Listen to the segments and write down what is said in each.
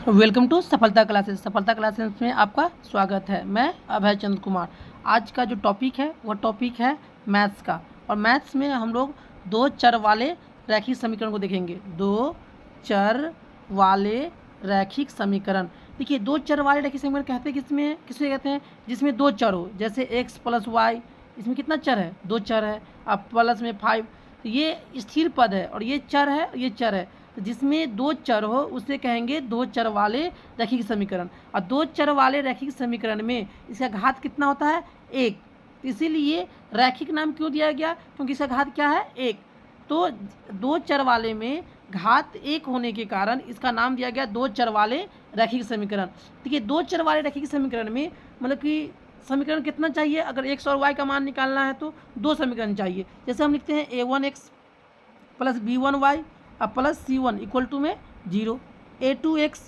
Welcome to सफलता classes. सफलता classes में आपका स्वागत है। मैं अभय चंद्र कुमार। आज का जो टॉपिक है वह टॉपिक है मैथ्स का, और मैथ्स में हम लोग दो चर वाले रैखिक समीकरण को देखेंगे। दो चर वाले रैखिक समीकरण। देखिए, दो चर वाले रैखिक समीकरण कहते हैं किसमें कहते हैं? जिसमें दो चर हो, जैसे x प्लस वाई। इसमें कितना चर है? दो चर है। अब प्लस में 5, तो ये स्थिर पद है और ये चर है, ये चर है। तो जिसमें दो चर हो उसे कहेंगे दो चर वाले रैखिक समीकरण। और दो चर वाले रैखिक समीकरण में इसका घात कितना होता है? एक। इसीलिए रैखिक नाम क्यों दिया गया? क्योंकि इसका घात क्या है? एक। तो दो चर वाले में घात एक होने के कारण इसका नाम दिया गया दो चर वाले रैखिक समीकरण। देखिए, दो चर वाले रैखिक समीकरण में मतलब कि समीकरण कितना चाहिए? अगर x और y का मान निकालना है तो दो समीकरण चाहिए। जैसे हम लिखते हैं a1x प्लस b1y अब प्लस c1 इक्वल टू में 0, a2x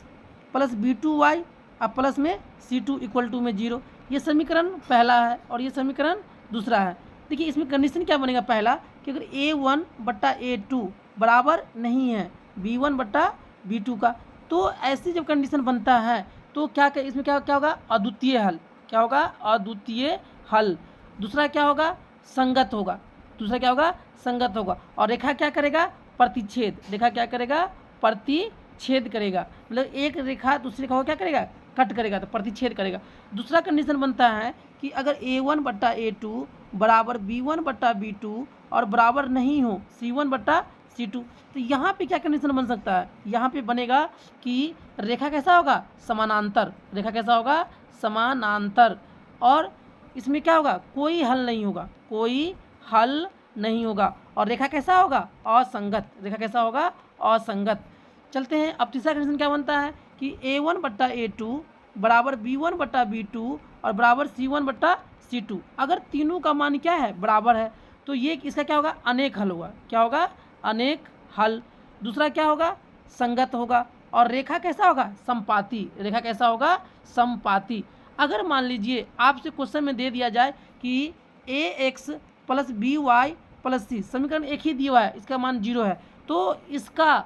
प्लस b2y अब प्लस में c2 इक्वल टू में 0। ये समीकरण पहला है और ये समीकरण दूसरा है। देखिए, इसमें कंडीशन क्या बनेगा? पहला कि अगर a1 बट्टा a2 बराबर नहीं है b1 बट्टा b2 का, तो ऐसी जब कंडीशन बनता है तो इसमें क्या क्या होगा? अद्वितीय हल। क्या होगा? अद्वितीय हल। दूसरा क्या होगा? संगत होगा। दूसरा क्या होगा? संगत होगा। और रेखा क्या करेगा? प्रतिच्छेद। रेखा क्या करेगा? प्रतिच्छेद करेगा। मतलब एक रेखा दूसरी रेखा को क्या करेगा? कट करेगा, तो प्रतिच्छेद करेगा। दूसरा कंडीशन बनता है कि अगर a1 बट्टा a2 बराबर b1 बट्टा b2 और बराबर नहीं हो c1 बट्टा c2, तो यहाँ पे क्या कंडीशन बन सकता है? यहाँ पे बनेगा कि रेखा कैसा होगा? समानांतर। रेखा कैसा होगा? समानांतर। और इसमें क्या होगा? कोई हल नहीं होगा। कोई हल नहीं होगा। और रेखा कैसा होगा? असंगत। रेखा कैसा होगा? असंगत। चलते हैं, अब तीसरा कंडीशन क्या बनता है कि a1 बट्टा a2 बराबर b1 बट्टा b2 और बराबर c1 बट्टा c2। अगर तीनों का मान क्या है? बराबर है, तो ये इसका क्या होगा? अनेक हल होगा। क्या होगा? अनेक हल। दूसरा क्या होगा? संगत होगा। और रेखा कैसा होगा? समपाती। रेखा कैसा होगा? समपाती। अगर मान लीजिए आपसे क्वेश्चन में दे दिया जाए कि ax plus B Y plus C, समीकरण एक ही दिया हुआ है, इसका मान 0 है, तो इसका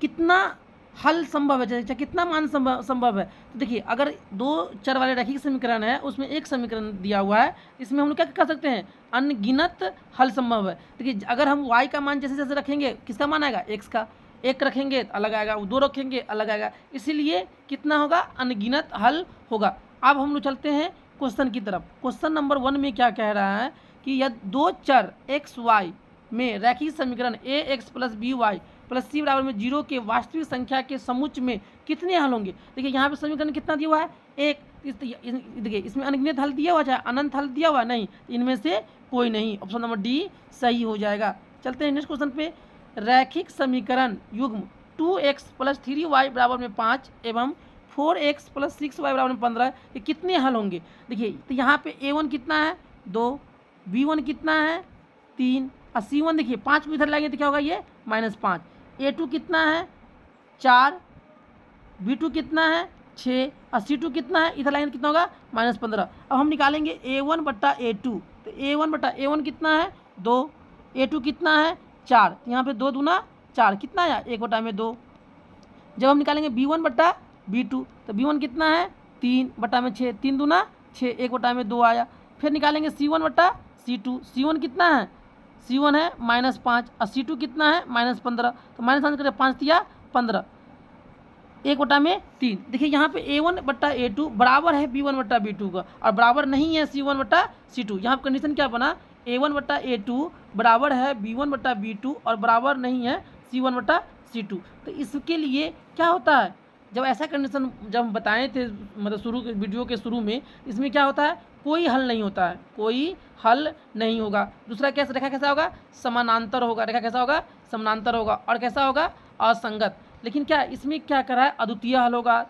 कितना हल संभव है? जैसे कितना मान संभव है? तो देखिए, अगर दो चर वाले रैखिक समीकरण है उसमें एक समीकरण दिया हुआ है, इसमें हम लोग क्या कर सकते हैं? अनगिनत हल संभव है। देखिए, अगर हम y का मान जैसे जैसे रखेंगे, किसका मान आएगा? x का। एक रखेंगे अलग आएगा, दो रखेंगे अलग आएगा, इसीलिए कितना होगा? अनगिनत हल होगा। अब हम लोग चलते हैं क्वेश्चन की तरफ। क्वेश्चन नंबर 1 में क्या कह रहा है कि यह दो चर एक्स वाई में रैखिक समीकरण ax plus B Y plus C बराबर में 0 के वास्तविक संख्या के समुच्चय में कितने हल होंगे? देखिए, यहाँ पे समीकरण कितना दिया हुआ है? एक। देखिए, इसमें अनगिनत हल दिया हुआ, चाहे अनंत हल दिया हुआ? नहीं, इनमें से कोई नहीं। ऑप्शन नंबर डी सही हो जाएगा। चलते हैं नेक्स्ट क्वेश्चन पे। रैखिक समीकरण युग्म 2x प्लस 3y बराबर में 5 एवं 4x प्लस 6y बराबर में 15, ये कितने हल होंगे? देखिए, तो यहाँ पे a1 कितना है? 2, b1 कितना है? 3 और c1 देखिए 5 को इधर लाएंगे तो क्या होगा? ये -5। a2 कितना है? 4, b2 कितना है? 6 और c2 कितना है? इधर लाएंगे कितना होगा? -15। अब हम निकालेंगे a1 बट्टा a2, तो a1 बट्टा a1 कितना है? 2, a2 कितना है? 4, तो यहाँ पे 2 दूना 4, कितना आया? 1 बटा में 2। जब हम निकालेंगे b1 बट्टा b2, तो b1 कितना है? 3 बटा में 6, 3 दूना 6, 1 बटा में 2 आया। फिर निकालेंगे c1 बट्टा c2, c1 कितना है? c1 है -5 और c2 कितना है? -15, तो -5 करें 5 दिया 15, 1 बटा में 3। देखिए, यहाँ पे a1 बट्टा a2 बराबर है b1 बट्टा b2 का और बराबर नहीं है c1 बट्टा c2। यहाँ पर कंडीशन क्या बना? a1 बट्टा a2 बराबर है b1 बट्टा b2 और बराबर नहीं है c1 बट्टा c2। तो इसके लिए क्या होता है? जब ऐसा कंडीशन जब हम बताए थे, मतलब शुरू के वीडियो के शुरू में, इसमें क्या होता है? कोई हल नहीं होता है। कोई हल नहीं होगा। दूसरा कैसा? रेखा कैसा होगा? समानांतर होगा। रेखा कैसा होगा? समानांतर होगा। और कैसा होगा? असंगत। लेकिन क्या इसमें क्या करा है? अद्वितीय हल होगा,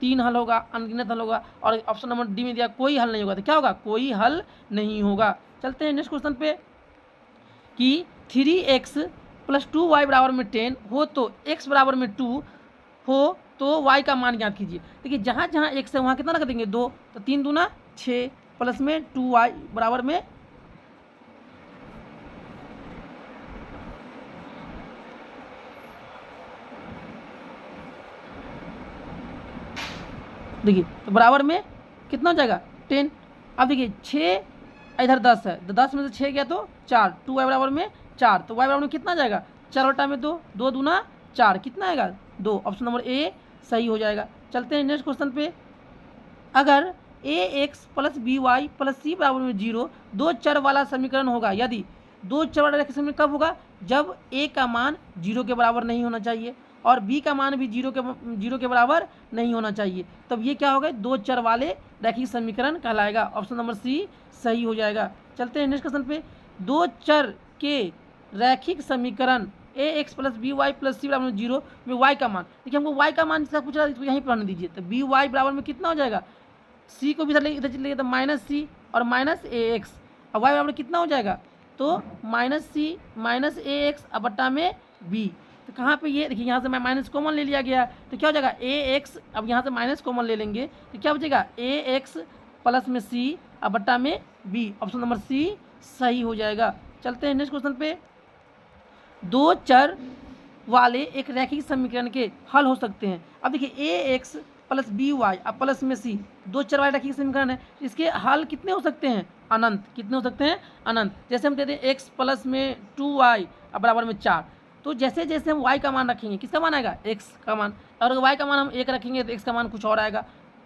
3 हल होगा, अनगिनत हल होगा। और ऑप्शन नंबर डी में दिया कोई हल नहीं होगा, तो क्या होगा? कोई हल नहीं होगा। चलते हैं नेक्स्ट क्वेश्चन पे कि 3x प्लस 2y बराबर में 10 हो तो x बराबर में 2 हो तो y का मान ज्ञात कीजिए। देखिए, जहाँ जहाँ x है वहाँ कितना रख देंगे? 2, तो 3 दूना 6 प्लस में 2y बराबर में देखिए तो बराबर में कितना हो जाएगा 10। अब देखिए 6 इधर 10 है, तो 10 में से 6 गया तो 4, 2y बराबर में 4, तो y बराबर में कितना जाएगा 4 बटा में 2, 2 दूना 4, कितना आएगा 2। ऑप्शन नंबर ए सही हो जाएगा। चलते हैं नेक्स्ट क्वेश्चन पे। अगर ax plus by plus c बराबर में 0 दो चर वाला समीकरण होगा, यदि दो चर वाला समीकरण कब होगा, जब a का मान 0 के बराबर नहीं होना चाहिए और b का मान भी 0 के बराबर नहीं होना चाहिए, तब ये क्या होगा, दो चर वाले रैखिक समीकरण कहलाएगा। ऑप्शन नंबर सी सही हो जाएगा। चलते हैं नेक्स्ट क्वेश्चन पे। दो चर के रैखिक समीकरण ax plus by plus c बराबर में 0 में y का मान, देखिए हमको y का मान जिसका पूछ रहा है तो यहीं पर रहने दीजिए, तो by बराबर में कितना हो जाएगा, c को भी इधर चलिए तो माइनस सी और माइनस ax, और y बराबर कितना हो जाएगा, तो माइनस सी माइनस ax अब बट्टा में b। तो कहाँ पे ये देखिए यहाँ से मैं माइनस कॉमन ले लिया गया, तो क्या हो जाएगा ax, अब यहाँ से माइनस कॉमन ले लेंगे तो क्या बचेगा ax प्लस में c अब बट्टा में b। ऑप्शन नंबर सी सही हो जाएगा। चलते हैं नेक्स्ट क्वेश्चन पे। दो चर वाले एक रैखिक समीकरण के हल हो सकते हैं। अब देखिए ax प्लस by अब प्लस में c, दो चर वाले रैखिक समीकरण है, इसके हल कितने हो सकते हैं, अनंत। कितने हो सकते हैं, अनंत। जैसे हम देते हैं x प्लस में 2y अब बराबर में 4, तो जैसे जैसे हम y का मान रखेंगे, किसका मान आएगा, x का मान, और अगर y का मान हम 1 रखेंगे तो x का मान कुछ और आएगा,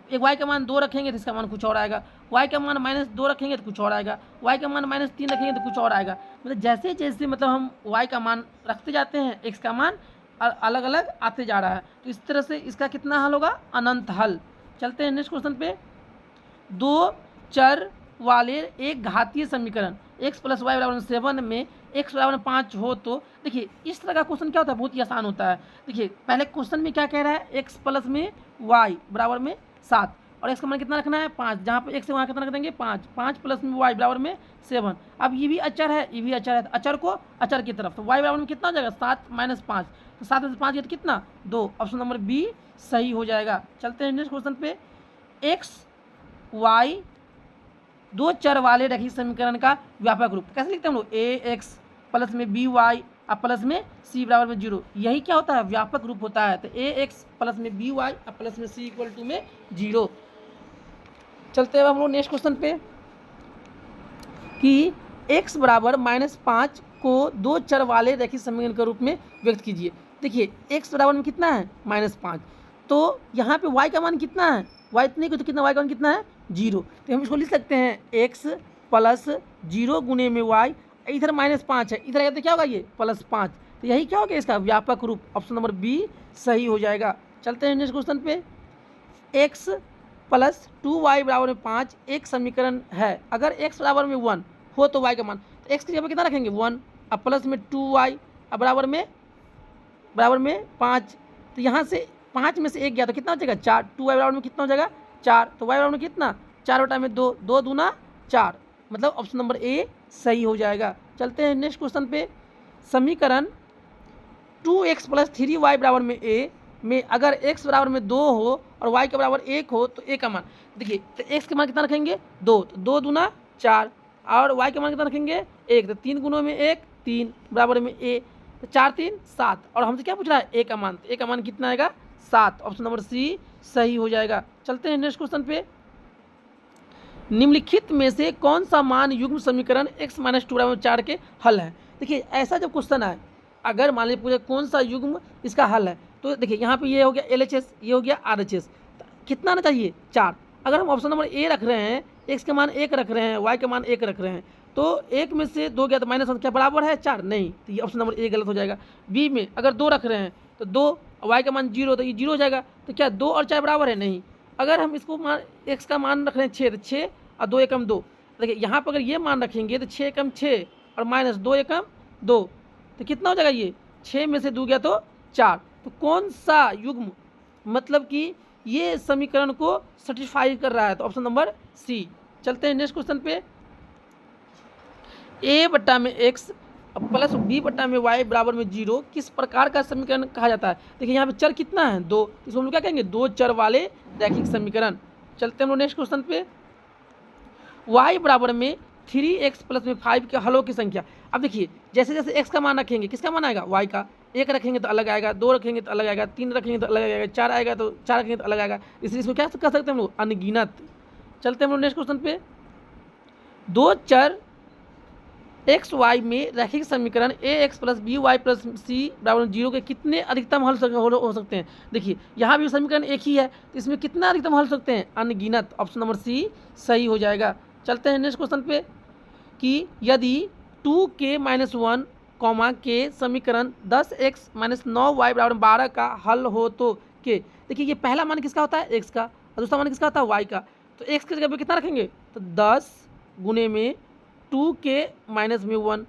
एक y का मान 2 रखेंगे तो इसका मान कुछ और आएगा, y का मान -2 रखेंगे तो कुछ और आएगा, y का मान -3 रखेंगे तो कुछ और आएगा। मतलब जैसे जैसे मतलब हम y का मान रखते जाते हैं x का मान अलग अलग आते जा रहा है, तो इस तरह से इसका कितना हल होगा, अनंत हल। चलते हैं नेक्स्ट क्वेश्चन पे। दो चर वाले एक घातीय समीकरण x प्लस वाई बराबर 7 में x बराबर 5 हो, तो देखिए इस तरह का क्वेश्चन क्या होता है, बहुत ही आसान होता है। देखिए पहले क्वेश्चन में क्या कह रहा है, x प्लस में y बराबर में 7 और x का मान कितना रखना है 5, जहाँ पे x से वहाँ कितना रख देंगे 5, 5 प्लस में y बराबर में 7। अब ये भी अचर है, ये भी अचर है, तो अचर को अचर की तरफ, तो y बराबर में कितना हो जाएगा 7 माइनस 5, तो 7 में से 5 गया तो कितना 2। ऑप्शन नंबर बी सही हो जाएगा। चलते हैं नेक्स्ट क्वेश्चन पे। x y दो चर वाले रैखिक समीकरण का व्यापक रूप कैसे लिखते हैं हम लोग, ax प्लस में by और प्लस में c बराबर में 0, यही क्या होता है, व्यापक रूप होता है। तो ax प्लस में by और प्लस में c इक्वल टू में 0। चलते हैं हम लोग नेक्स्ट क्वेश्चन पे कि x बराबर -5 को दो चर वाले रैखिक समीकरण के रूप में व्यक्त कीजिए। देखिए x बराबर में कितना है -5, तो यहाँ पे y का मान कितना है, y इतने को, तो कितना y का मान कितना है 0, तो हम इसको लिख सकते हैं x प्लस 0 गुने में y, इधर -5 है, इधर आगे तो क्या होगा ये +5, तो यही क्या होगा इसका व्यापक रूप। ऑप्शन नंबर बी सही हो जाएगा। चलते हैं नेक्स्ट क्वेश्चन पे। x प्लस 2y बराबर में 5 एक समीकरण है, अगर x बराबर में 1 हो तो y का मान, तो x की जगह कितना रखेंगे 1 अब प्लस में 2y अब बराबर में 5, तो यहाँ से 5 में से 1 गया तो कितना हो जाएगा 4, 2y बराबर में कितना हो जाएगा 4, तो y बराबर में कितना 4 बटा में 2, 2 दूना 4, मतलब ऑप्शन नंबर ए सही हो जाएगा। चलते हैं नेक्स्ट क्वेश्चन पे। समीकरण 2x प्लस 3y बराबर में a में अगर x बराबर में 2 हो और y के बराबर 1 हो तो a का मान, देखिए तो x के मान कितना रखेंगे 2, तो 2 दूना 4 और y के मान कितना रखेंगे 1, तो 3 गुणों में 1 3 बराबर में a, तो 4 3 7, और हमसे क्या पूछ रहा है a का मान, तो a का मान कितना आएगा 7। ऑप्शन नंबर सी सही हो जाएगा। चलते हैं नेक्स्ट क्वेश्चन पे। निम्नलिखित में से कौन सा मान युग्म समीकरण x माइनस 2 बराबर 4 के हल है। देखिए ऐसा जब क्वेश्चन आए, अगर मान लीजिए पूछे कौन सा युग्म इसका हल है, तो देखिए यहाँ पे ये हो गया LHS, ये हो गया RHS, कितना आना चाहिए 4। अगर हम ऑप्शन नंबर ए रख रहे हैं, x का मान 1 रख रहे हैं, y का मान 1 रख रहे हैं, तो 1 में से 2 गया तो माइनस क्या बराबर है 4, नहीं, तो ये ऑप्शन नंबर ए गलत हो जाएगा। बी में अगर 2 रख रहे हैं तो 2, y का मान 0, तो ये 0 हो जाएगा, तो क्या 2 और 4 बराबर है, नहीं। अगर हम इसको मान x का मान रख रहे हैं 6, तो 6 और 2 एकम 2, देखिए यहाँ पर अगर ये मान रखेंगे तो 6 एकम 6 और माइनस 2 एकम 2, तो कितना हो जाएगा ये 6 में से 2 गया तो 4, तो कौन सा युग्म मतलब कि ये समीकरण को सेटिस्फाई कर रहा है, तो ऑप्शन नंबर सी। चलते हैं नेक्स्ट क्वेश्चन पे। a बट्टा में x प्लस b बट्टा में y बराबर में 0 किस प्रकार का समीकरण कहा जाता है। देखिए यहाँ पे चर कितना है 2, इसको हम लोग क्या कहेंगे दो चर वाले रैखिक समीकरण। चलते हैं हम लोग नेक्स्ट क्वेश्चन पे। y बराबर में 3x प्लस में 5 के हलों की संख्या। अब देखिए जैसे जैसे x का मान रखेंगे, किसका मान आएगा, y का। 1 रखेंगे तो अलग आएगा, 2 रखेंगे तो अलग आएगा, 3 रखेंगे तो अलग आएगा, 4 आएगा तो 4 रखेंगे तो अलग आएगा। इसलिए इसको क्या कर सकते हैं हम लोग, अनगिनत। चलते हैं हम लोग नेक्स्ट क्वेश्चन पे। दो चर एक्स वाई में रैखिक समीकरण A X plus B Y plus C बराबर 0 के कितने अधिकतम हल हो सकते हैं। देखिए यहाँ भी समीकरण एक ही है, तो इसमें कितना अधिकतम हल हो सकते हैं, अनगिनत। ऑप्शन नंबर सी सही हो जाएगा। चलते हैं नेक्स्ट क्वेश्चन पे कि यदि 2k-1 के समीकरण 10x - 9y बराबर 12 का हल हो तो के। देखिए ये पहला मान किसका होता है, x का, और दूसरा मान किसका होता है, y का। तो x की जगह पे कितना रखेंगे, तो 10 गुने में 2k-1,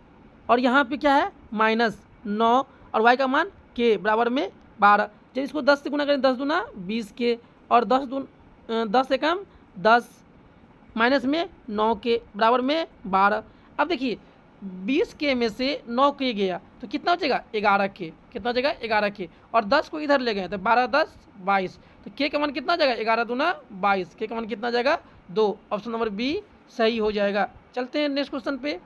और यहाँ पे क्या है -9, और y का मान k बराबर में 12। जब इसको 10 से गुना करें 10 दूना 20 के, और 10 एकम 10 माइनस में 9 के बराबर में 12। अब देखिए 20 के में से 9 के गया तो कितना बचेगा, 11 के। कितना बचेगा, 11 के, और 10 को इधर ले गए तो 12 10 22, तो के का मान कितना जाएगा, 11 दूना 22, के का मान कितना जाएगा 2। ऑप्शन नंबर बी सही हो जाएगा। चलते हैं नेक्स्ट क्वेश्चन पे।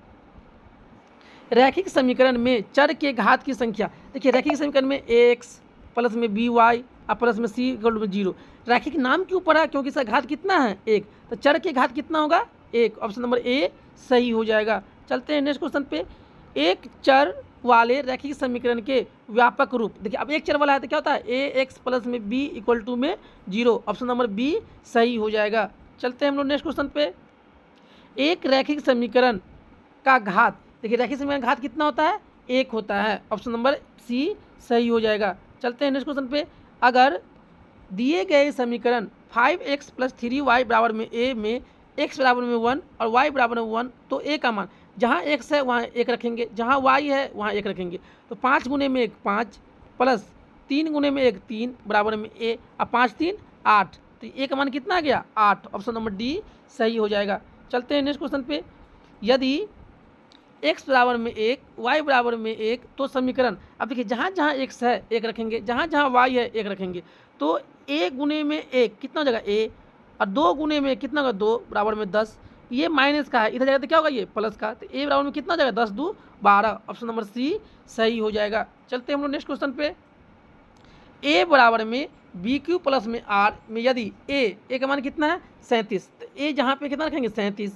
रैखिक समीकरण में चर के घात की संख्या। देखिए रैखिक समीकरण में एक्स प्लस में बी वाई और प्लस में सी इक्वल टू 0। रैखिक नाम क्यों पड़ा, क्योंकि इसका घात कितना है, 1, तो चर के घात कितना होगा, 1। ऑप्शन नंबर ए सही हो जाएगा। चलते हैं नेक्स्ट क्वेश्चन पे। एक चर वाले रैखिक समीकरण के व्यापक रूप। देखिए अब एक चर वाला है तो क्या होता है, ए एक्स प्लस में बी इक्वल टू में 0। ऑप्शन नंबर बी सही हो जाएगा। चलते हैं हम लोग नेक्स्ट क्वेश्चन पे। एक रैखिक समीकरण का घात। देखिए रैखिक समीकरण घात कितना होता है, 1 होता है। ऑप्शन नंबर सी सही हो जाएगा। चलते हैं नेक्स्ट क्वेश्चन पे। अगर दिए गए समीकरण 5x + 3y बराबर में a में x बराबर में 1 और y बराबर में 1, तो a का मान जहाँ x है वहाँ 1 रखेंगे, जहाँ y है वहाँ 1 रखेंगे। तो 5 गुने में 1 5 प्लस 3 गुने में 1 3 बराबर में a, अब 5 3 8, तो a का मान कितना आ गया, 8। ऑप्शन नंबर डी सही हो जाएगा। चलते हैं नेक्स्ट क्वेश्चन पे। यदि x बराबर में 1 y बराबर में 1, तो समीकरण। अब देखिए जहाँ जहाँ x है 1 रखेंगे, जहाँ जहाँ y है 1 रखेंगे, तो a गुने में 1 कितना हो जाएगा a, और 2 गुने में कितना होगा 2 बराबर में 10। ये माइनस का है, इधर जाएगा तो क्या होगा ये प्लस का, तो a बराबर में कितना हो जाएगा 10 2 12। ऑप्शन नंबर सी सही हो जाएगा। चलते हैं हम लोग नेक्स्ट क्वेश्चन पे। a बराबर में BQ प्लस में r में यदि a का मान कितना है 37, तो a जहाँ पे कितना रखेंगे 37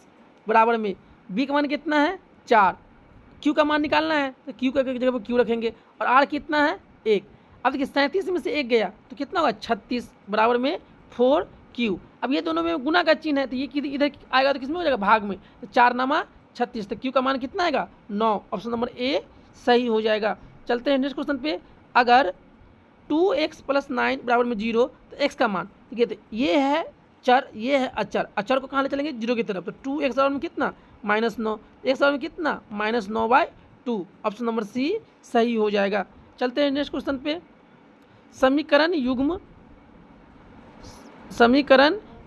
बराबर में b का मान कितना है 4, q का मान निकालना है तो q का जगह पर q रखेंगे, और r कितना है 1। अब देखिए 37 में से 1 गया तो कितना होगा 36 बराबर में 4q। अब ये दोनों में गुना का चिन्ह है, तो ये इधर आएगा तो किसमें हो जाएगा, भाग में, तो 4 नामा 36, तो q का मान कितना आएगा 9। ऑप्शन नंबर ए सही हो जाएगा। चलते हैं नेक्स्ट क्वेश्चन पे। अगर 2x + 9 बराबर में 0, तो x का मान, ठीक है, तो ये है चर, ये है अचर। अचर को कहाँ ले चलेंगे, 0 की तरफ, तो 2x बराबर में कितना -9, x बराबर में कितना -9/2। ऑप्शन नंबर सी सही हो जाएगा। चलते हैं नेक्स्ट क्वेश्चन पे। समीकरण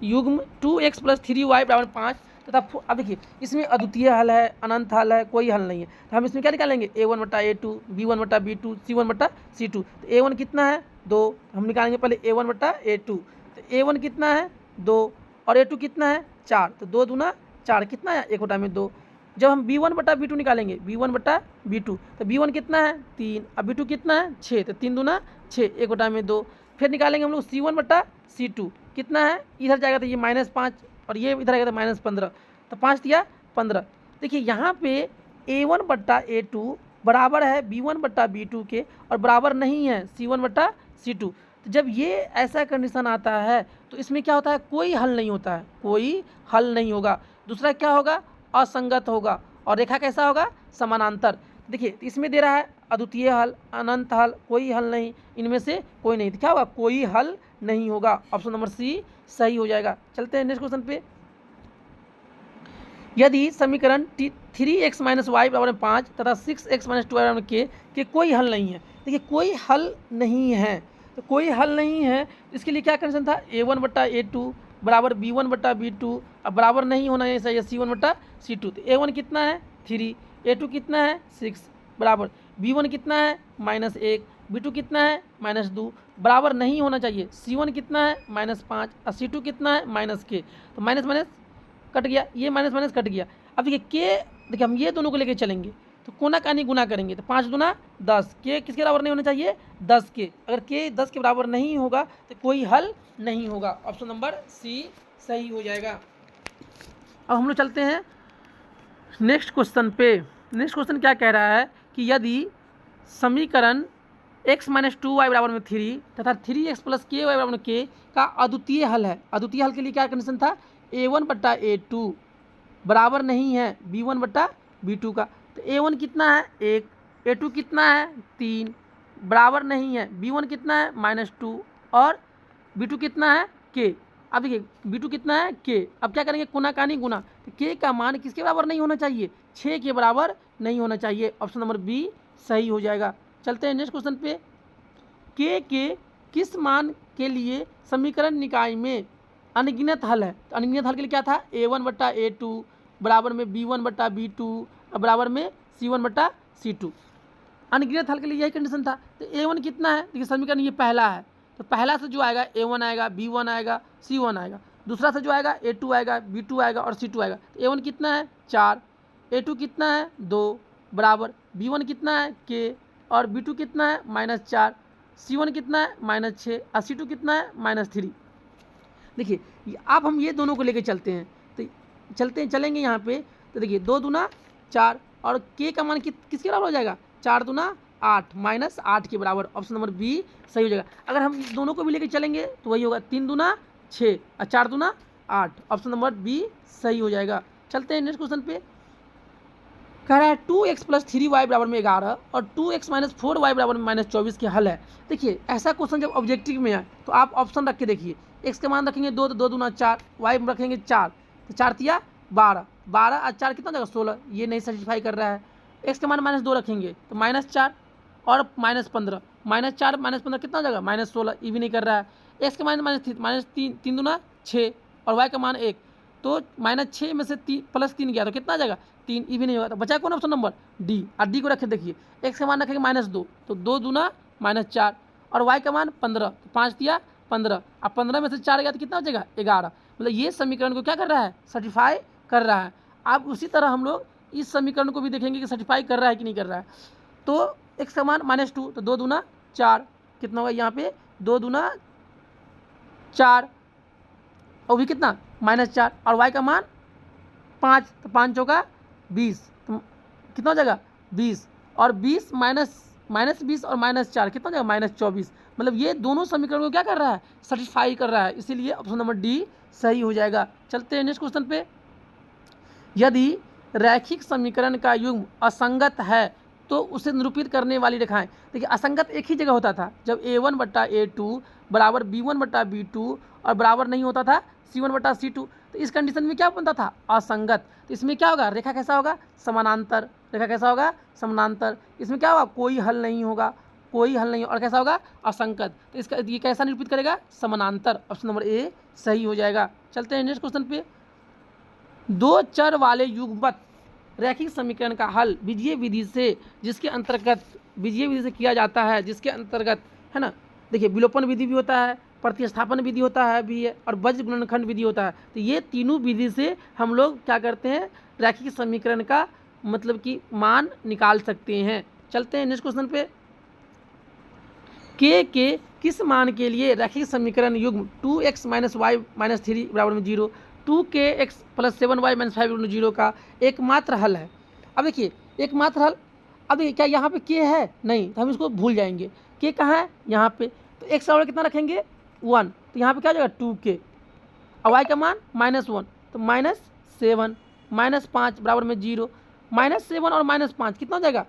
युग्म 2x + 3y बराबर 5 तथा अब देखिए इसमें अद्वितीय हल है, अनंत हल है, कोई हल नहीं है, तो हम इसमें क्या निकालेंगे, a1/a2 b1/b2 c1/c2। तो a1 कितना है 2, हम निकालेंगे पहले a1/a2, तो a1 कितना है 2 और a2 कितना है 4, तो 2 दूना 4 कितना है 1/2। जब हम b1/b2 निकालेंगे b1/b2, तो b1 कितना है 3, अब b2 कितना है 6, तो 3 दूना 6 1/2। फिर निकालेंगे हम लोग c1/c2, कितना है, इधर जाएगा तो ये -5 और ये इधर आएगा तो -15, तो 5 दिया 15। देखिए यहाँ पे a1/a2 बराबर है b1/b2 के और बराबर नहीं है c1/c2। तो जब ये ऐसा कंडीशन आता है तो इसमें क्या होता है, कोई हल नहीं होता है, कोई हल नहीं होगा। दूसरा क्या होगा, असंगत होगा, और रेखा कैसा होगा, समानांतर। देखिए इसमें दे रहा है अद्वितीय हल, अनंत हल, कोई हल नहीं, इनमें से कोई नहीं, तो क्या होगा, कोई हल नहीं होगा। ऑप्शन नंबर सी सही हो जाएगा। चलते हैं नेक्स्ट क्वेश्चन पे। यदि समीकरण 3x - y बराबर 5 तथा 6x - 2y बराबर के कोई हल नहीं है। देखिए कोई हल नहीं है, तो कोई हल नहीं है, इसके लिए क्या कंडीशन था, a1/a2 बराबर b1/b2, अब बराबर नहीं होना है ऐसा, c1/c2। तो a1 कितना है 3, a2 कितना है 6 बराबर b1 कितना है -1, b2 कितना है -2, बराबर नहीं होना चाहिए। c1 कितना है -5 और c2 कितना है -k, तो माइनस माइनस कट गया, ये माइनस माइनस कट गया। अब देखिए हम ये दोनों को लेके चलेंगे तो कोना कानी गुना करेंगे तो 5 दूना 10, के किसके बराबर नहीं होना चाहिए 10 के। अगर के 10 के बराबर नहीं होगा तो कोई हल नहीं होगा। ऑप्शन नंबर सी सही हो जाएगा। अब हम लोग चलते हैं नेक्स्ट क्वेश्चन पे। नेक्स्ट क्वेश्चन क्या कह रहा है कि यदि समीकरण x माइनस 2y बराबर में 3 तथा 3x प्लस के वाई बराबर में के का अद्वितीय हल है। अद्वितीय हल के लिए क्या कंडीशन था, a1 बट्टा a2 बराबर नहीं है b1 बट्टा b2 का। तो a1 कितना है 1, a2 कितना है 3, बराबर नहीं है b1 कितना है -2 और b2 कितना है k। अब देखिए b2 कितना है k। अब क्या करेंगे गुना कानी गुना, तो k का मान किसके बराबर नहीं होना चाहिए 6 के बराबर नहीं होना चाहिए। ऑप्शन नंबर बी सही हो जाएगा। चलते हैं नेक्स्ट क्वेश्चन पे। के किस मान के लिए समीकरण निकाय में अनगिनत हल है। तो अनगिनत हल के लिए क्या था a1 बट्टा a2 बराबर में b1 बट्टा b2 और बराबर में c1 बट्टा c2। अनगिनत हल के लिए यही कंडीशन था। तो a1 कितना है, देखिए समीकरण ये पहला है तो पहला से जो आएगा a1 आएगा, b1 आएगा, c1 आएगा। दूसरा से जो आएगा a2 आएगा, b2 आएगा और c2 आएगा। तो a1 कितना है 4, a2 कितना है 2 बराबर b1 कितना है k और b2 कितना है -4, c1 कितना है -6 और c2 कितना है -3। देखिए अब हम ये दोनों को लेके चलते हैं तो चलेंगे यहाँ पे। तो देखिए 2 दूना 4 और k का मान किसके बराबर हो जाएगा 4 दूना 8 -8 के बराबर। ऑप्शन नंबर बी सही हो जाएगा। अगर हम दोनों को भी लेके चलेंगे तो वही होगा 3 दूना 6 और 4 दूना 8। ऑप्शन नंबर बी सही हो जाएगा। चलते हैं नेक्स्ट क्वेश्चन पे। कह रहा है 2x प्लस 3y बराबर में 11 और 2x माइनस 4y बराबर में -24 के हल है। देखिए ऐसा क्वेश्चन जब ऑब्जेक्टिव में है तो आप ऑप्शन रख के देखिए। x का मान रखेंगे 2 तो 2 दूना 4, y में रखेंगे 4 तो 4 तिया 12, 12 और 4 कितना जाएगा 16। ये नहीं सेटिस्फाई कर रहा है। x का मान -2 रखेंगे तो -4 और -15, -4 -15 कितना हो जाएगा -16, ये भी नहीं कर रहा है। x का मान -3, 3 दूना 6 और y का मान 1 तो -6 में से +3 गया तो कितना आ जाएगा 3, ये भी नहीं होगा। तो बचा कौन ऑप्शन नंबर डी। और डी को रखे देखिए x का मान रखेंगे -2 तो 2 दूना -4 और y का मान 15 तो 5 दिया 15 अब 15 में से 4 गया तो कितना हो जाएगा 11। मतलब ये समीकरण को क्या कर रहा है सर्टिफाई कर रहा है। अब उसी तरह हम लोग इस समीकरण को भी देखेंगे कि सर्टिफाई कर रहा है कि नहीं कर रहा है। तो x का मान -2 तो 2 दूना 4 कितना होगा यहाँ पे 2 दूना 4 और भी कितना -4 और y का मान 5 तो 5 चौका 20 तो कितना हो जाएगा 20 और 20 -20 और -4 कितना हो जाएगा -24। मतलब ये दोनों समीकरण को क्या कर रहा है सेटिस्फाई कर रहा है, इसीलिए ऑप्शन नंबर डी सही हो जाएगा। चलते हैं नेक्स्ट क्वेश्चन पे। यदि रैखिक समीकरण का युग्म असंगत है तो उसे निरूपित करने वाली रेखाएं। देखिए असंगत एक ही जगह होता था जब a1 बट्टा a2 बराबर b1 बट्टा b2 और बराबर नहीं होता था c1 बट्टा c2। तो इस कंडीशन में क्या बनता था असंगत। तो इसमें क्या होगा रेखा कैसा होगा समानांतर। रेखा कैसा होगा समानांतर। इसमें क्या होगा कोई हल नहीं होगा, कोई हल नहीं और कैसा होगा असंगत। तो इसका ये कैसा निरूपित करेगा समानांतर। ऑप्शन नंबर ए सही हो जाएगा। चलते हैं नेक्स्ट क्वेश्चन पे। 2 चर वाले युग्मक रैखिक समीकरण का हल बीजीय विधि से जिसके अंतर्गत बीजीय विधि से किया जाता है, जिसके अंतर्गत है ना देखिए विलोपन विधि भी होता है, प्रतिस्थापन विधि होता है भी है और वज्र गुणनखंड विधि होता है। तो ये तीनों विधि से हम लोग क्या करते हैं रैखिक समीकरण का मतलब कि मान निकाल सकते हैं। चलते हैं नेक्स्ट क्वेश्चन पे। के किस मान के लिए रैखिक समीकरण युग्म 2x माइनस वाई माइनस 3 बराबर में 0 2kx प्लस 7y माइनस 5 बराबर में 0 का एकमात्र हल है। अब देखिए एकमात्र हल, अब देखिए क्या यहाँ पे के है नहीं तो हम इसको भूल जाएंगे। के कहाँ है यहाँ पे तो x का ऑर्डर कितना रखेंगे 1 तो यहाँ पे क्या हो जाएगा 2k और y का मान -1 तो -7 -5 बराबर में 0 -7 और -5 कितना हो जाएगा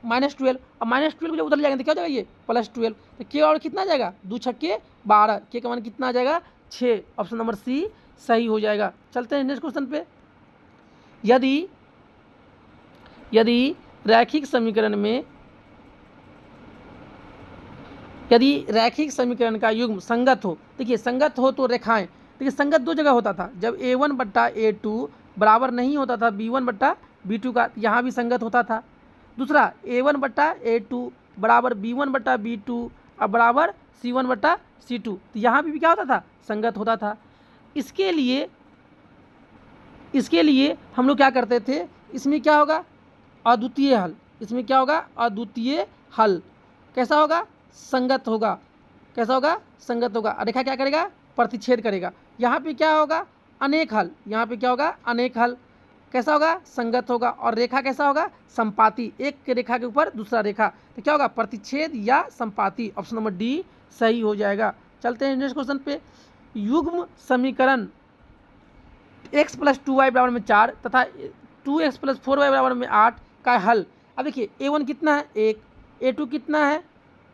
-12 और -12 को जब उधर ले जाएंगे तो क्या हो जाएगा ये +12 तो के और कितना आ जाएगा 2 छक्के 12 के का मान कितना आ जाएगा 6। ऑप्शन नंबर सी सही हो जाएगा। चलते हैं नेक्स्ट क्वेश्चन पे। यदि रैखिक समीकरण का युग्म संगत हो, देखिए संगत हो तो रेखाएं देखिए संगत 2 जगह होता था जब a1 बट्टा a2 बराबर नहीं होता था b1 बट्टा b2 का, यहाँ भी संगत होता था। दूसरा a1 बट्टा a2 बराबर b1 बट्टा b2 और बराबर c1 बट्टा c2 तो यहाँ भी क्या होता था संगत होता था। इसके लिए इसके लिए हम लोग क्या करते थे, इसमें क्या होगा, अद्वितीय हल। इसमें क्या होगा, अद्वितीय हल। कैसा होगा, संगत होगा। कैसा होगा, संगत होगा। रेखा क्या करेगा, प्रतिच्छेद करेगा। यहाँ पे क्या होगा, अनेक हल। यहाँ पे क्या होगा, अनेक हल। कैसा होगा, संगत होगा। और रेखा कैसा होगा, संपाती। एक रेखा के ऊपर दूसरा रेखा, तो क्या होगा, प्रतिच्छेद या संपाती। ऑप्शन नंबर डी सही हो जाएगा। चलते हैं नेक्स्ट क्वेश्चन पे। युग्म समीकरण x + 2y = 4 तथा 2x + 4y = 8 का हल। अब देखिए a1 कितना है, 1, a2 कितना है,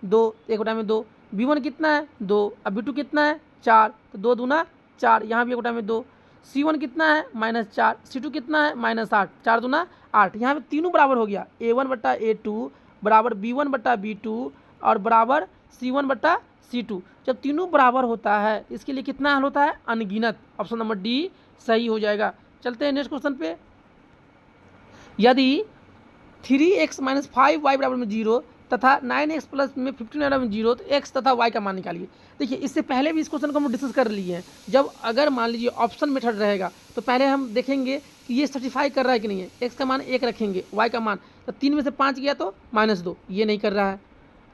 2, 1/2, b1 कितना है, 2, अब b2 कितना है, 4, तो 2 दूना 4, यहाँ भी 1/2, c1 कितना है, -4, c2 कितना है, -8, 4 दूना 8, यहाँ पे तीनों बराबर हो गया। a1/a2 बराबर b1/b2 और बराबर c1/c2। जब तीनों बराबर होता है इसके लिए कितना हल होता है, अनगिनत। ऑप्शन नंबर डी सही हो जाएगा। चलते हैं नेक्स्ट क्वेश्चन पे। यदि 3x - 5y = 0 तथा 9x + में 15 = 0 तो x तथा y का मान निकालिए। देखिए इससे पहले भी इस क्वेश्चन को हम डिस्कस कर लिए हैं। जब अगर मान लीजिए ऑप्शन मेथड रहेगा तो पहले हम देखेंगे कि ये सर्टिफाई कर रहा है कि नहीं है। x का मान 1 रखेंगे, y का मान तो 3 में से 5 गया तो -2, ये नहीं कर रहा है।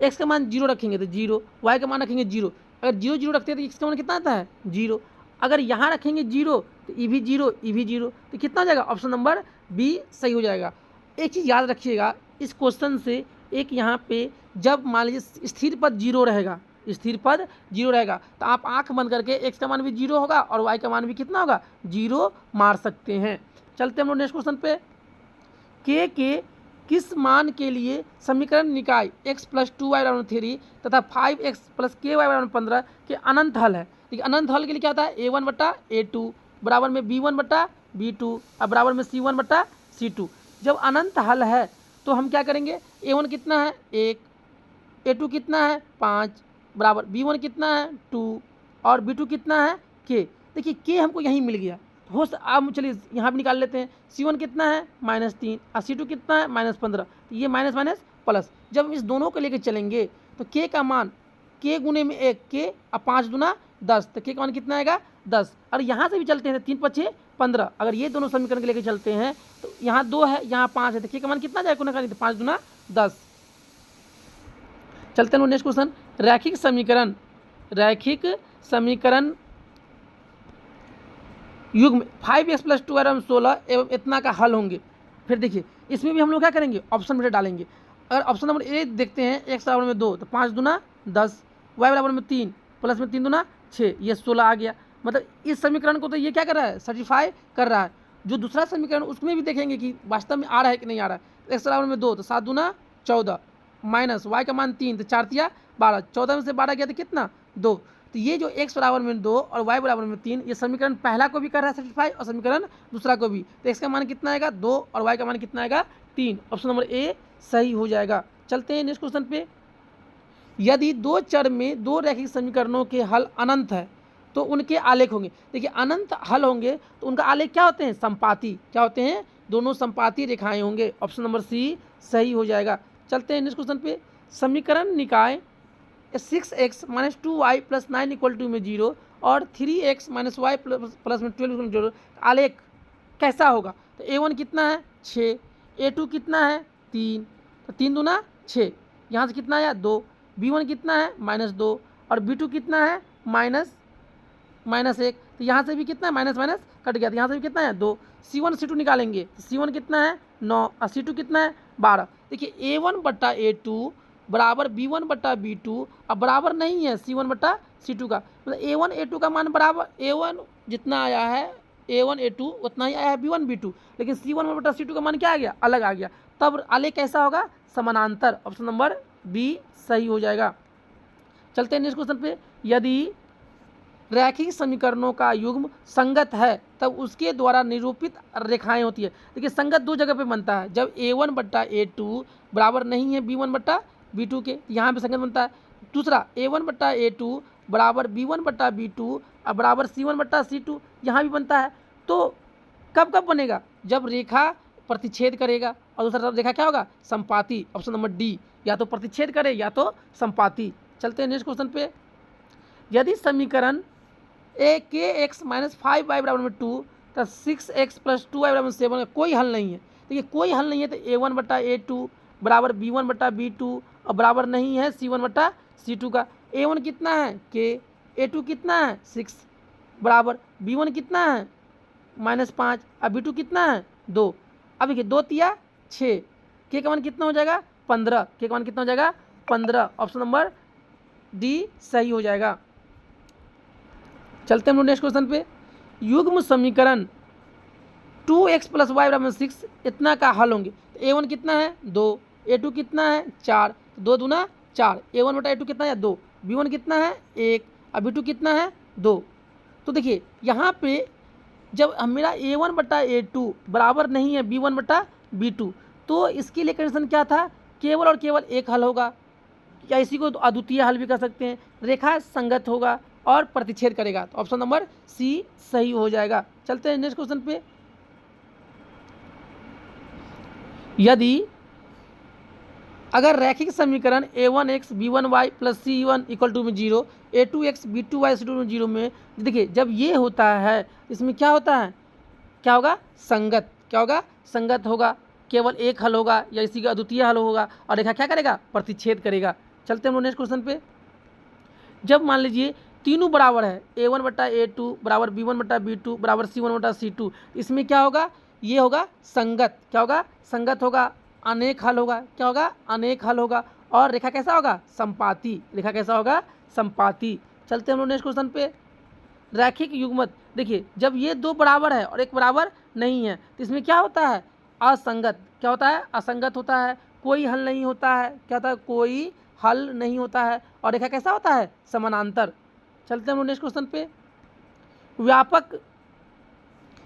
x का मान 0 रखेंगे तो 0, y का मान रखेंगे 0। अगर 0 0 रखते हैं तो x का मान कितना आता है, 0। अगर यहाँ रखेंगे 0 तो ई भी 0, ई भी 0, तो कितना हो जाएगा, ऑप्शन नंबर बी सही हो जाएगा। एक चीज़ याद रखिएगा इस क्वेश्चन से, एक यहाँ पे जब मान लीजिए स्थिर पद 0 रहेगा, स्थिर पद 0 रहेगा तो आप आंख बंद करके x का मान भी 0 होगा और y का मान भी कितना होगा, 0 मार सकते हैं। चलते हम लोग नेक्स्ट क्वेश्चन पे। के किस मान के लिए समीकरण निकाय x + 2y = 3 तथा 5x + ky = 15 के अनंत हल है। देखिए अनंत हल के लिए क्या होता है, a1/a2 बराबर में b1/b2 और बराबर में c1/c2। जब अनंत हल है तो हम क्या करेंगे, a1 कितना है, 1, a2 कितना है, 5 बराबर b1 कितना है, 2 और b2 कितना है, k। देखिए k हमको यहीं मिल गया। हो अब चलिए यहाँ भी निकाल लेते हैं। c1 कितना है, -3 और c2 कितना है, -15, तो ये माइनस माइनस प्लस। जब हम इस दोनों को लेकर चलेंगे तो k का मान k गुने में 1 k और 5 दूना 10, तो k का मान कितना आएगा, 10। और यहाँ से भी चलते हैं 3 × 5 = 15। अगर ये दोनों समीकरण के लेकर चलते हैं तो यहाँ 2 है, यहाँ 5 है, तो k का मान कितना जाएगा, 5 दूना 10। चलते हैं नेक्स्ट क्वेश्चन। रैखिक समीकरण युग्म 5x + 2y = 16 एवं इतना का हल होंगे। फिर देखिए इसमें भी हम लोग क्या करेंगे, ऑप्शन में डालेंगे। अगर ऑप्शन नंबर ए देखते हैं, x बराबर में 2 तो 5 दूना 10, y बराबर में 3 प्लस में 3 दूना 6, ये 16 आ गया। मतलब इस समीकरण को तो ये क्या कर रहा है, सर्टिफाई कर रहा है। जो दूसरा समीकरण उसमें भी देखेंगे कि वास्तव में आ रहा है कि नहीं आ रहा है। x बराबर में 2 तो 7 दूना 14 माइनस y का मान 3 तो 4 तिया 12, 14 में से 12 गया तो कितना, 2। तो ये जो x बराबर में 2 और y बराबर में 3, ये समीकरण पहला को भी कर रहा है सर्टिफाई और समीकरण दूसरा को भी। तो x का मान कितना आएगा, 2 और y का मान कितना आएगा, 3। ऑप्शन नंबर ए सही हो जाएगा। चलते हैं नेक्स्ट क्वेश्चन पे। यदि 2 चर में 2 रैखिक समीकरणों के हल अनंत है तो उनके आलेख होंगे। देखिए अनंत हल होंगे तो उनका आलेख क्या होते हैं, संपाती। क्या होते हैं, दोनों संपाती रेखाएं होंगे। ऑप्शन नंबर सी सही हो जाएगा। चलते हैं नेक्स्ट क्वेश्चन पे। समीकरण निकाय 6x - 2y + 9 = में 0 और 3x - y + में 12 = 0 आलेख कैसा होगा। तो a1 कितना है, 6, a2 कितना है, 3, तो 3 दूना 6, यहाँ से कितना आया, 2, b1 कितना है, -2 और b2 कितना है, -1, तो यहाँ से भी कितना है, माइनस माइनस कट गया, तो यहाँ से भी कितना है, 2। c1 c2 निकालेंगे तो c1 कितना है, 9 और c2 कितना है, 12। देखिए a1/a2 बराबर b1/b2 अब बराबर नहीं है c1/c2 का। मतलब a1 a2 का मान बराबर, a1 जितना आया है a1 a2 उतना ही आया है b1 b2, लेकिन c1/c2 का मान क्या आ गया, अलग आ गया। तब आलेख कैसा होगा, समानांतर। ऑप्शन नंबर बी सही हो जाएगा। चलते हैं नेक्स्ट क्वेश्चन पे। यदि रैखिक समीकरणों का युग्म संगत है तब उसके द्वारा निरूपित रेखाएं होती है। देखिए संगत 2 जगह पे बनता है, जब a1/a2 बराबर नहीं है b1/b2 के, यहाँ पे संगत बनता है। दूसरा a1/a2 बराबर b1/b2 और बराबर c1/c2, यहाँ भी बनता है। तो कब कब बनेगा, जब रेखा प्रतिच्छेद करेगा और दूसरा रेखा क्या होगा, संपाती। ऑप्शन नंबर डी, या तो प्रतिच्छेद करे या तो संपाती। चलते हैं नेक्स्ट क्वेश्चन पे। यदि समीकरण kx - 5y = 2 तो 6x + 2y बराबर 7 का कोई हल नहीं है। देखिए कोई हल नहीं है तो a1/a2 बराबर b1/b2 और बराबर नहीं है c1/c2 का। a1 कितना है k, a2 कितना है 6 बराबर b1 कितना है -5 और b2 कितना है 2। अब देखिए 2 तिया 6, k का मान कितना हो जाएगा 15, k का मान कितना हो जाएगा 15। ऑप्शन नंबर डी सही हो जाएगा। चलते हैं हम लोग नेक्स्ट क्वेश्चन पे। युग्म समीकरण 2x + y बराबर 6 इतना का हल होंगे। तो a1 कितना है 2, a2 कितना है 4, 2 दूना 4, a1/a2 कितना है 2, b1 कितना है 1 और b2 कितना है 2। तो देखिए यहाँ पे जब मेरा a1/a2 बराबर नहीं है b1/b2 तो इसके लिए कंडीशन क्या था, केवल और केवल एक हल होगा, या इसी को अद्वितीय हल भी कर सकते हैं, रेखा संगत होगा और प्रतिच्छेद करेगा। तो ऑप्शन नंबर सी सही हो जाएगा। चलते हैं नेक्स्ट क्वेश्चन पे। यदि अगर रैखिक समीकरण a1x b1y + c1 = 0, a2x b2y = 0 में देखिए जब ये होता है इसमें क्या होता है, क्या होगा संगत, क्या होगा संगत होगा, केवल एक हल होगा या इसी का अद्वितीय हल होगा और रेखा क्या करेगा प्रतिच्छेद करेगा। चलते हैं हम लोग नेक्स्ट क्वेश्चन पे। जब मान लीजिए तीनों बराबर है a1/a2 बराबर b1/b2 बराबर c1/c2, इसमें क्या होगा, ये होगा संगत, क्या होगा संगत होगा, अनेक हल होगा, क्या होगा अनेक हल होगा और रेखा कैसा होगा संपाती, रेखा कैसा होगा संपाती। चलते हम लोग नेक्स्ट क्वेश्चन पे। रैखिक युग्मत देखिए जब ये दो बराबर है और एक बराबर नहीं है तो इसमें क्या होता है असंगत, क्या होता है असंगत होता है, कोई हल नहीं होता है, क्या होता है कोई हल नहीं होता है और रेखा कैसा होता है समानांतर। चलते हैं हम नेक्स्ट क्वेश्चन पे। व्यापक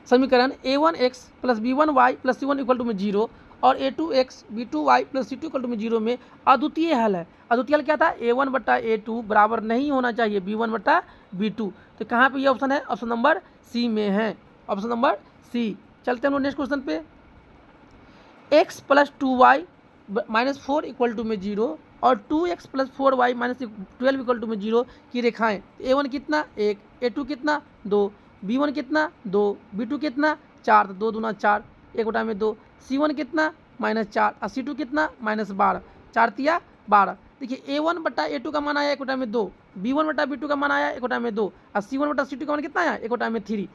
समीकरण a1x + b1y + c1 = 0 और a2x b2y + c2 = 0 में अद्वितीय हल है। अद्वितीय हल क्या था, a1/a2 बराबर नहीं होना चाहिए b1/b2। तो कहाँ पे ये ऑप्शन है, ऑप्शन नंबर सी में है, ऑप्शन नंबर सी। चलते हैं हम नेक्स्ट क्वेश्चन पे। x + 2y - 4 = 0 और 2x + 4y - 12 = 0 की रेखाएं। a1 कितना 1, a2 कितना 2, b1 कितना 2, b2 कितना 4, तो 2 दूना 4, 1/2, c1 कितना -4 और c2 कितना -12, 4 तिया 12। देखिए a1/a2 का मान आया 1/2, b1/b2 का मान आया 1/2 और c1/c2 का मान कितना आया 1/3।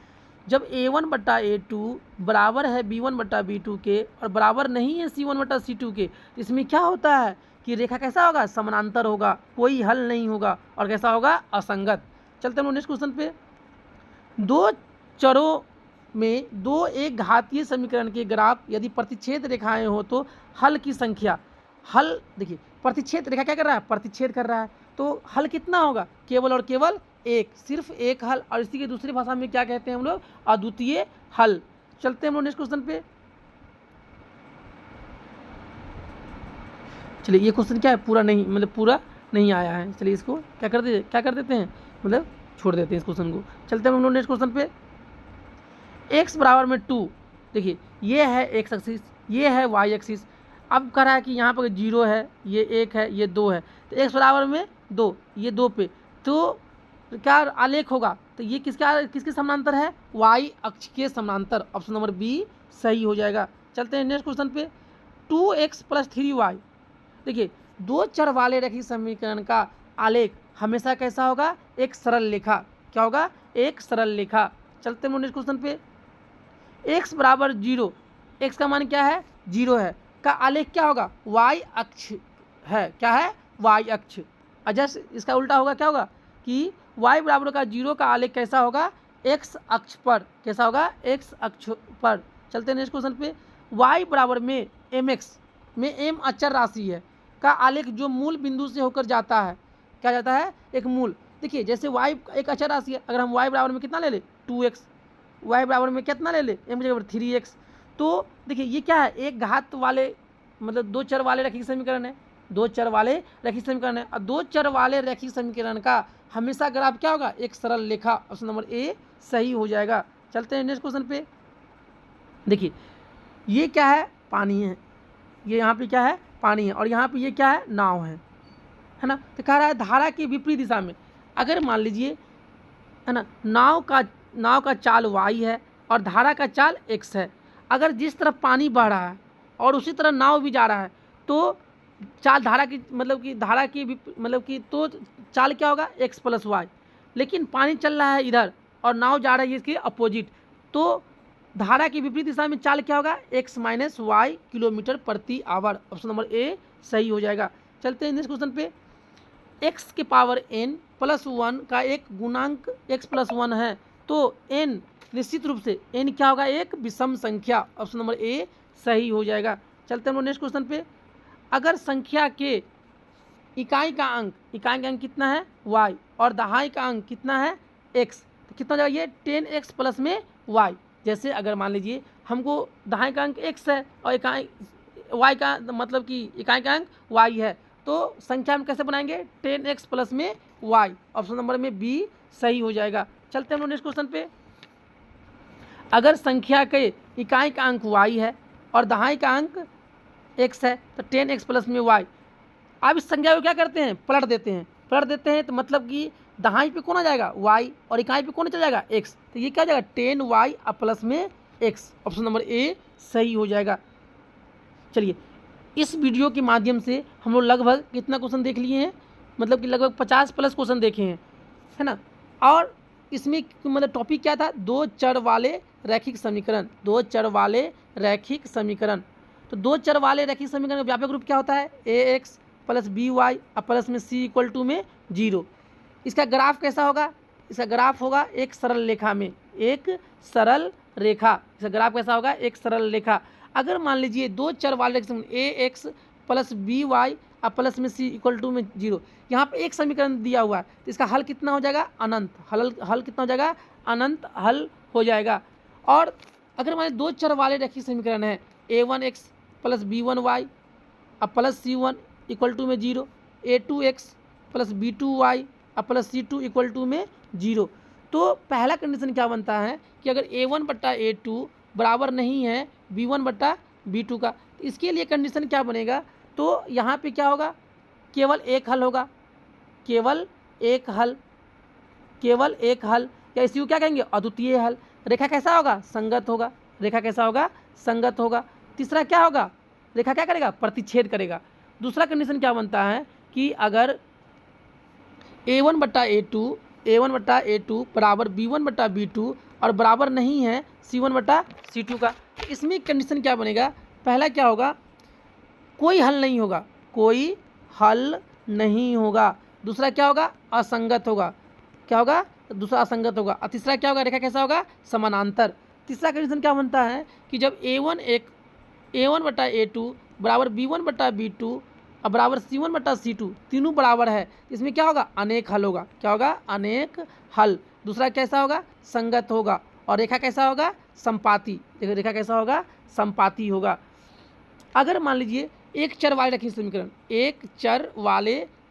जब a1/a2 बराबर है b1/b2 के और बराबर नहीं है c1/c2 के, इसमें क्या होता है कि रेखा कैसा होगा समानांतर होगा, कोई हल नहीं होगा और कैसा होगा असंगत। चलते हम नेक्स्ट क्वेश्चन पे। दो चरों में दो एक घातीय समीकरण के ग्राफ यदि प्रतिच्छेद रेखाएं हो तो हल की संख्या, हल देखिए प्रतिच्छेद रेखा क्या कर रहा है प्रतिच्छेद कर रहा है तो हल कितना होगा केवल और केवल एक, सिर्फ एक हल, और इसी की दूसरी भाषा में क्या कहते हैं हम लोग अद्वितीय हल। चलते हैं हम लोग नेक्स्ट क्वेश्चन पे। चलिए ये क्वेश्चन क्या है पूरा नहीं, मतलब पूरा नहीं आया है, चलिए इसको क्या कर देते हैं मतलब छोड़ देते हैं इस क्वेश्चन को। चलते हैं हम लोग नेक्स्ट क्वेश्चन पे। x = 2, देखिए ये है एक्स एक्सिस, ये है वाई एक्सिस। अब कह रहा है कि यहाँ पर 0 है, ये 1 है, ये 2 है, तो x = 2, ये 2 पे तो क्या आलेख होगा, तो ये किसके समानांतर है y अक्ष के समानांतर। ऑप्शन नंबर बी सही हो जाएगा। चलते हैं नेक्स्ट क्वेश्चन पे। 2x + 3y, देखिए दो चर वाले रैखिक समीकरण का आलेख हमेशा कैसा होगा एक सरल रेखा, क्या होगा एक सरल रेखा। चलते हैं नेक्स्ट क्वेश्चन पे। x = 0, x का मान क्या है 0 है, का आलेख क्या होगा y अक्ष है, क्या है y अक्ष। जस्ट इसका उल्टा होगा, क्या होगा कि y = 0 का आलेख कैसा होगा x अक्ष पर, कैसा होगा x अक्ष पर। चलते हैं नेक्स्ट क्वेश्चन पे। y बराबर में mx में m अचर राशि है का आलेख जो मूल बिंदु से होकर जाता है, क्या जाता है एक मूल। देखिए जैसे y एक अचर राशि है, अगर हम y बराबर में कितना ले ले 2x, y बराबर में कितना ले ले m = 3x, तो देखिए ये क्या है एक घात वाले मतलब दो चर वाले रैखिक समीकरण है, दो चर वाले रैखिक समीकरण है और दो चर वाले रैखिक समीकरण का हमेशा ग्राफ क्या होगा एक सरल रेखा। ऑप्शन नंबर ए सही हो जाएगा। चलते हैं नेक्स्ट क्वेश्चन पे। देखिए ये क्या है पानी है, ये यहाँ पे क्या है पानी है और यहाँ पे ये क्या है नाव है ना। तो कह रहा है धारा के विपरीत दिशा में, अगर मान लीजिए है ना नाव का चाल y है और धारा का चाल x है। अगर जिस तरफ पानी बह रहा है और उसी तरह नाव भी जा रहा है तो चाल धारा की धारा की भी तो चाल क्या होगा x प्लस वाई। लेकिन पानी चल रहा है इधर और नाव जा रही है इसके अपोजिट, तो धारा की विपरीत दिशा में चाल क्या होगा x माइनस वाई किलोमीटर प्रति आवर। ऑप्शन नंबर ए सही हो जाएगा। चलते हैं नेक्स्ट क्वेश्चन पे। x के पावर n प्लस 1 का एक गुणांक x प्लस 1 है तो n निश्चित रूप से n क्या होगा एक विषम संख्या। ऑप्शन नंबर ए सही हो जाएगा। चलते हैं नेक्स्ट क्वेश्चन पे। अगर संख्या के इकाई का अंक कितना है y और दहाई का अंक कितना है x, तो कितना हो जाएगा ये 10x प्लस में y। जैसे अगर मान लीजिए हमको दहाई का अंक x है और इकाई y का इकाई का अंक y है, तो संख्या हम कैसे बनाएंगे 10x प्लस में y। ऑप्शन नंबर में बी सही हो जाएगा। चलते हैं हम नेक्स्ट क्वेश्चन पे। अगर संख्या के इकाई का अंक y है और दहाई का अंक x है तो 10x प्लस में y। अब इस संख्या को क्या करते हैं पलट देते हैं तो मतलब कि दहाई पे कौन आ जाएगा y और इकाई पे कौन चल जाएगा x, तो ये क्या हो जाएगा 10y प्लस में x। ऑप्शन नंबर ए सही हो जाएगा। चलिए इस वीडियो के माध्यम से हम लोग लगभग कितना क्वेश्चन देख लिए हैं, लगभग 50 प्लस क्वेश्चन देखे हैं, है ना। और इसमें टॉपिक क्या था दो चर वाले रैखिक समीकरण। तो दो चर वाले रैखिक समीकरण का व्यापक रूप क्या होता है ax plus B Y plus में c इक्वल टू में 0। इसका ग्राफ कैसा होगा, इसका ग्राफ होगा एक सरल रेखा। अगर मान लीजिए दो चर वाले ax plus B Y plus में c इक्वल टू में 0, यहाँ पे एक समीकरण दिया हुआ है तो इसका हल कितना हो जाएगा अनंत। हल कितना हो जाएगा अनंत हल हो जाएगा। और अगर मान लीजिए दो चर वाले रैखिक समीकरण है a1x plus b1y plus c1 equal to में 0, a2x plus b2y plus c2 equal to में 0, तो पहला कंडीशन क्या बनता है कि अगर a1 बट्टा a2 बराबर नहीं है b1 बट्टा b2 का, तो इसके लिए कंडीशन क्या बनेगा, तो यहाँ पे क्या होगा केवल एक हल या इसी को क्या कहेंगे अद्वितीय हल। रेखा कैसा होगा संगत होगा। तीसरा क्या होगा रेखा क्या करेगा प्रतिच्छेद करेगा। दूसरा कंडीशन क्या बनता है कि अगर a1 बट्टा a2 बराबर b1 बट्टा b2 और बराबर नहीं है c1 बट्टा c2 का, इसमें कंडीशन क्या बनेगा, पहला क्या होगा कोई हल नहीं होगा। दूसरा क्या होगा असंगत होगा, और तीसरा क्या होगा रेखा कैसा होगा समानांतर। तीसरा कंडीशन क्या बनता है कि जब a1 बट्टा a2 बराबर b1 बट्टा b2 और बराबर c1 बट्टा c2 तीनों बराबर है, इसमें क्या होगा अनेक हल। दूसरा कैसा होगा संगत होगा और रेखा कैसा होगा संपाती होगा। अगर मान लीजिए एक चर वाले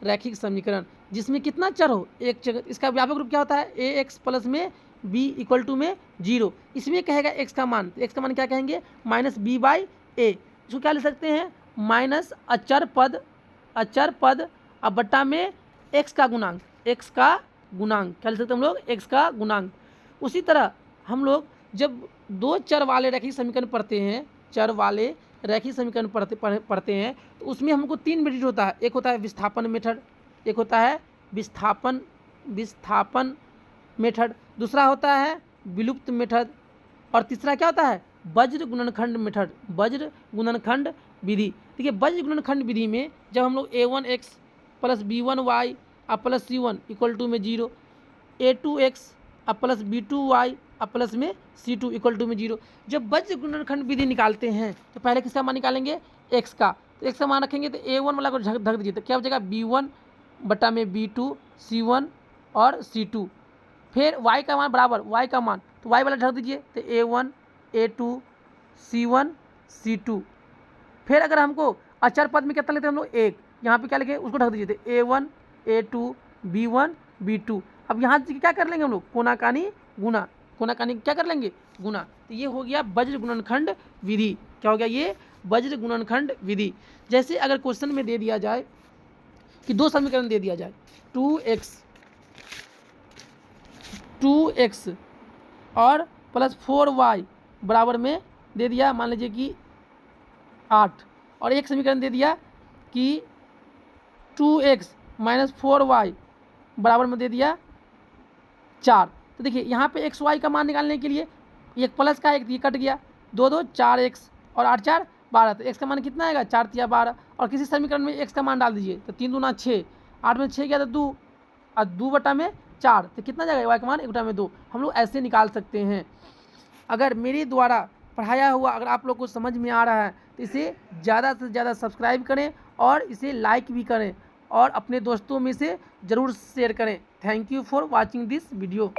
रैखिक समीकरण जिसमें कितना चर हो एक चर, इसका व्यापक रूप क्या होता है ax प्लस में b इक्वल टू में 0। इसमें कहेगा x का मान क्या कहेंगे माइनस b बाई ए। इसको क्या ले सकते हैं माइनस अचर पद अब बट्टा में x का गुणांक क्या ले सकते हैं हम लोग x का गुणांक। उसी तरह हम लोग जब दो चर वाले रैखिक समीकरण पढ़ते हैं तो उसमें हमको तीन मेथड होता है। एक होता है विस्थापन मेथड, दूसरा होता है विलुप्त मेथड और तीसरा क्या होता है वज्र गुणनखंड विधि। देखिए वज्र गुणनखंड विधि में जब हम लोग a1x plus b1y plus c1 equal to में 0, a2x प्लस b2y प्लस में c2 इक्वल टू में 0, जब वज्र गुणनखंड विधि निकालते हैं तो पहले किसका मान निकालेंगे x का, तो x का मान रखेंगे तो a1 वाला को ढक दीजिए तो क्या हो जाएगा b1 बटा में b2 c1 और c2। फिर y का मान बराबर y का मान तो y वाला ढक दीजिए तो a1 a2 c1 c2। फिर अगर हमको अचर पद में कितना लेते हैं हम लोग एक, यहाँ पे क्या लिखे उसको ढक दीजिए तो a1 a2 b1 b2। अब यहाँ से क्या कर लेंगे हम लोग कोनाकानी क्या कर लेंगे गुना। तो ये हो गया वज्र गुणनखंड विधि। क्या हो गया ये वज्र गुणनखंड विधि। जैसे अगर क्वेश्चन में दे दिया जाए कि दो समीकरण दे दिया जाए 2x और प्लस 4y बराबर में दे दिया मान लीजिए कि 8, और एक समीकरण दे दिया कि 2x माइनस 4y बराबर में दे दिया 4। तो देखिए यहाँ पे एक्स वाई का मान निकालने के लिए एक प्लस का एक ये कट गया, 2 2 4 एक्स और 8 4 12, तो एक्स का मान कितना आएगा 4 3 12, और किसी समीकरण में एक्स का मान डाल दीजिए तो 3 दूना 6, 8 में 6 गया तो 2 और 2 बटा में 4, तो कितना जाएगा वाई का मान 1 बटा में 2। हम लोग ऐसे निकाल सकते हैं। अगर मेरे द्वारा पढ़ाया हुआ अगर आप लोग को समझ में आ रहा है तो इसे ज़्यादा से ज़्यादा सब्सक्राइब करें और इसे लाइक भी करें और अपने दोस्तों में से ज़रूर शेयर करें। Thank you for watching this video.